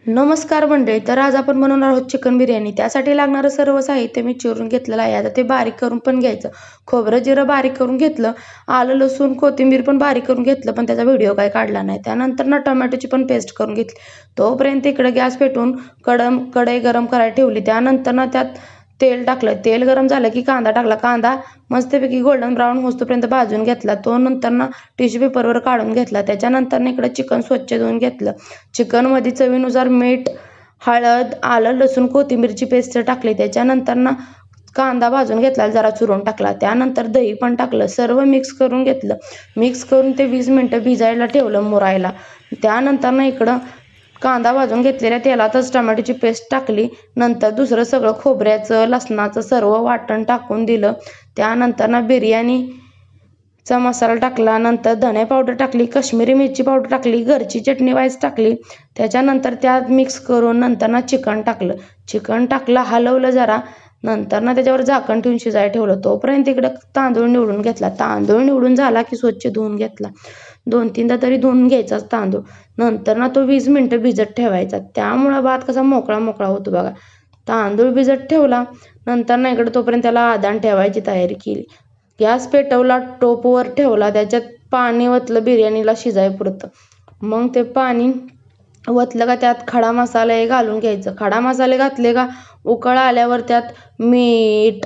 नमस्कार मंडळी. तर आज आपण बनवणार आहोत चिकन बिर्याणी. त्यासाठी लागणारं सर्व साहित्य मी चिरून घेतलेलं आहे. आता ते बारीक करून पण घ्यायचं. खोबरं जिरं बारीक करून घेतलं, आलं लसूण कोथिंबीर पण बारीक करून घेतलं, पण त्याचा व्हिडिओ काय काढला नाही. त्यानंतर ना टोमॅटोची पण पेस्ट करून घेतली. तोपर्यंत इकडे गॅस पेटवून कढई गरम करायला ठेवली. त्यानंतर ना त्यात तेल टाकलं. तेल गरम झालं की कांदा टाकला. कांदा मस्तपैकी गोल्डन ब्राऊन होईपर्यंत भाजून घेतला. तो नंतर ना टिश्यू पेपरवर काढून घेतला. त्याच्यानंतर इकडे चिकन स्वच्छ धुवून घेतलं. चिकनमध्ये चवीनुसार मीठ, हळद, आलं लसूण कोथिंबीरची पेस्ट टाकली. त्याच्यानंतर ना कांदा भाजून घेतला, जरा चुरून टाकला. त्यानंतर दही पण टाकलं. सर्व मिक्स करून घेतलं. मिक्स करून ते 20 मिनटं भिजायला ठेवलं, मुरायला. त्यानंतर ना इकडं कांदा भाजून घेतलेल्या तेलातच टोमॅटोची पेस्ट टाकली. नंतर दुसरं सगळं खोबऱ्याचं लसणाचं सर्व वाटण टाकून दिलं. त्यानंतर ना बिर्याणीचा मसाला टाकला. नंतर धने पावडर टाकली, काश्मीरी मिरची पावडर टाकली, घरची चटणी वाईस टाकली. त्याच्यानंतर त्यात मिक्स करून नंतर ना चिकन टाकलं, हलवलं जरा. नंतर ना त्याच्यावर झाकण ठेवून शिजायला ठेवलं. तोपर्यंत इकडं तांदूळ निवडून घेतला. तांदूळ निवडून झाला की स्वच्छ धुवून घेतला. 2-3दा तरी धुवून घ्यायचाच तांदूळ. नंतर ना तो 20 मिनटं भिजत ठेवायचा. त्यामुळं भात कसा मोकळा मोकळा होतो बघा. तांदूळ भिजत ठेवला. नंतर ना इकडं तोपर्यंत त्याला आदान ठेवायची तयारी केली. गॅस पेटवला, टोपवर ठेवला. त्याच्यात पाणी ओतलं बिर्याणीला शिजायपुरतं. मग ते पाणी ओतलं का त्यात खडा मसाले घालून घ्यायचं. खडा मसाले घातले का उकळ आल्यावर त्यात मीठ,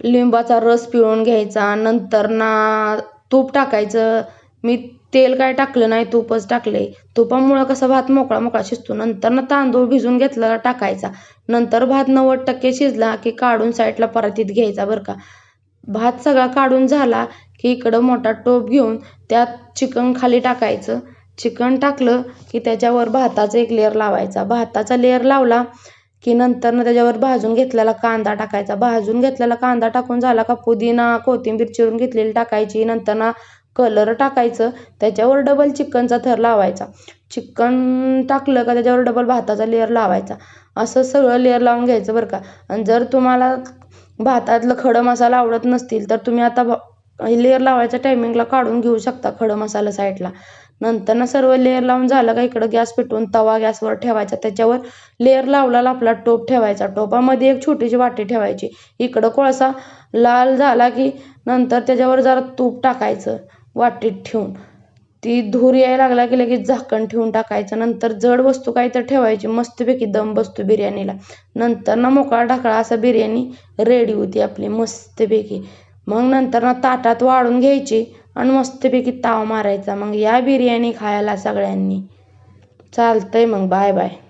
लिंबाचा रस पिळून घ्यायचा. नंतर ना तूप टाकायचं. मी तेल काय टाकलं नाही, तूपच टाकले. तुपामुळं कसा भात मोकळा मोकळा शिजतो. नंतर ना तांदूळ भिजून घेतला टाकायचा. नंतर भात 90% शिजला की काढून साईडला परातीत घ्यायचा बरं का. भात सगळा काढून झाला की इकडं मोठा टोप घेऊन त्यात चिकन खाली टाकायचं. चिकन टाकलं की त्याच्यावर भाताचा एक लेअर लावायचा. भाताचा लेअर लावला की नंतर त्याच्यावर भाजून घेतलेला कांदा टाकायचा. भाजून घेतलेला कांदा टाकून झाला का पुदिना कोथिंबीर चिरून घेतलेली टाकायची. नंतर ना कलर टाकायचं. त्याच्यावर डबल चिकनचा थर लावायचा. चिकन टाकलं का त्याच्यावर डबल भाताचा लेअर लावायचा. असं सगळं लेअर लावून घ्यायचं बरं का. आणि जर तुम्हाला भातातलं खडं मसाला आवडत नसतील तर तुम्ही आता लेअर लावायच्या टायमिंगला काढून घेऊ शकता खडं मसाला साईडला. नंतर ना सर्व लेअर लावून झालं का इकडं गॅस पेटवून तवा गॅसवर ठेवायचा. त्याच्यावर लेअर लावलेला आपला टोप ठेवायचा. टोपामध्ये एक छोटीशी वाटी ठेवायची. इकडं कोळसा लाल झाला की नंतर त्याच्यावर जरा तूप टाकायचं वाटीत ठेवून. ती धूर यायला लागला की लगेच झाकण ठेवून टाकायचं. नंतर जड वस्तू काही तर ठेवायची, मस्तपैकी दम बसतो बिर्याणीला. नंतर ना मोकळा ढाकळा असा बिर्याणी रेडी होती आपली मस्तपैकी. मग नंतर ना ताटात वाढून घ्यायची आणि मस्तपैकी ताव मारायचा. मग या बिर्याणी खायला सगळ्यांनी. चालतंय मग, बाय बाय.